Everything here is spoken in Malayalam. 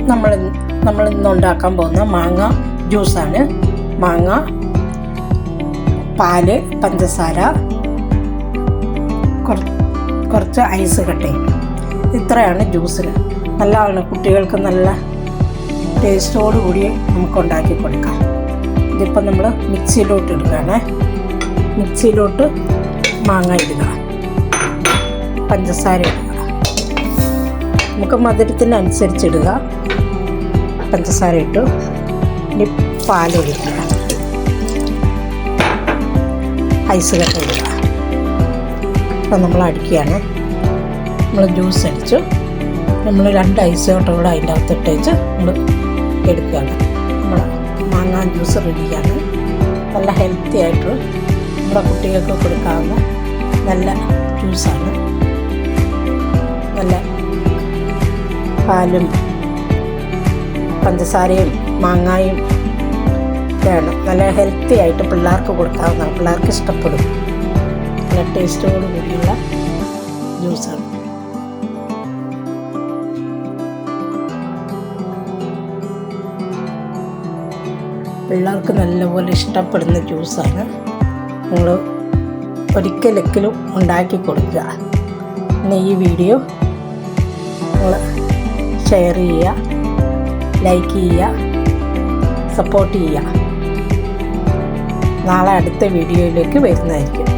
നമ്മൾ ഇന്ന് ഉണ്ടാക്കാൻ പോകുന്ന മാങ്ങ ജ്യൂസാണ്. മാങ്ങ, പാല്, പഞ്ചസാര, കുറച്ച് ഐസ് കട്ടയും, ഇത്രയാണ് ജ്യൂസിന്. നല്ലതാണ്, കുട്ടികൾക്ക് നല്ല ടേസ്റ്റോടു കൂടി നമുക്ക് ഉണ്ടാക്കി കൊടുക്കാം. ഇതിപ്പോൾ നമ്മൾ മിക്സിയിലോട്ട് ഇടുകയാണ്. മിക്സിയിലോട്ട് മാങ്ങ ഇടുക, പഞ്ചസാര ഇടുക, നമുക്ക് മധുരത്തിനനുസരിച്ചിടുക. പഞ്ചസാര ഇട്ടു, ഇനി പാലൊഴിക്കുക, ഐസ് കട്ട ഇടുക. അപ്പം നമ്മൾ അടിക്കുകയാണ്. നമ്മൾ ജ്യൂസ് അടിച്ചു, നമ്മൾ 2 ഐസ് കട്ട കൂടെ അതിൻ്റെ അകത്തിട്ട് വെച്ച് നമ്മൾ എടുക്കുകയാണ്. നമ്മൾ മാങ്ങാ ജ്യൂസ് റെഡിയാണ്. നല്ല ഹെൽത്തി ആയിട്ട് നമ്മുടെ കുട്ടികൾക്ക് കൊടുക്കാവുന്ന നല്ല ജ്യൂസാണ്. നല്ല പാലും പഞ്ചസാരയും മാങ്ങായും ഒക്കെയാണ്. നല്ല ഹെൽത്തി ആയിട്ട് പിള്ളേർക്ക് കൊടുക്കാവുന്നതാണ്. പിള്ളേർക്ക് ഇഷ്ടപ്പെടും. നല്ല ടേസ്റ്റോട് കൂടിയുള്ള ജ്യൂസാണ്. പിള്ളേർക്ക് നല്ലപോലെ ഇഷ്ടപ്പെടുന്ന ജ്യൂസാണ്. നിങ്ങൾ ഒരിക്കലെങ്കിലും ഉണ്ടാക്കി കൊടുക്കുക. പിന്നെ ഈ വീഡിയോ നിങ്ങൾ ഷെയർ ചെയ്യുക, ലൈക്ക് ചെയ്യുക, സപ്പോർട്ട് ചെയ്യുക. നാളെ അടുത്ത വീഡിയോയിലേക്ക് വരുന്നതായിരിക്കും.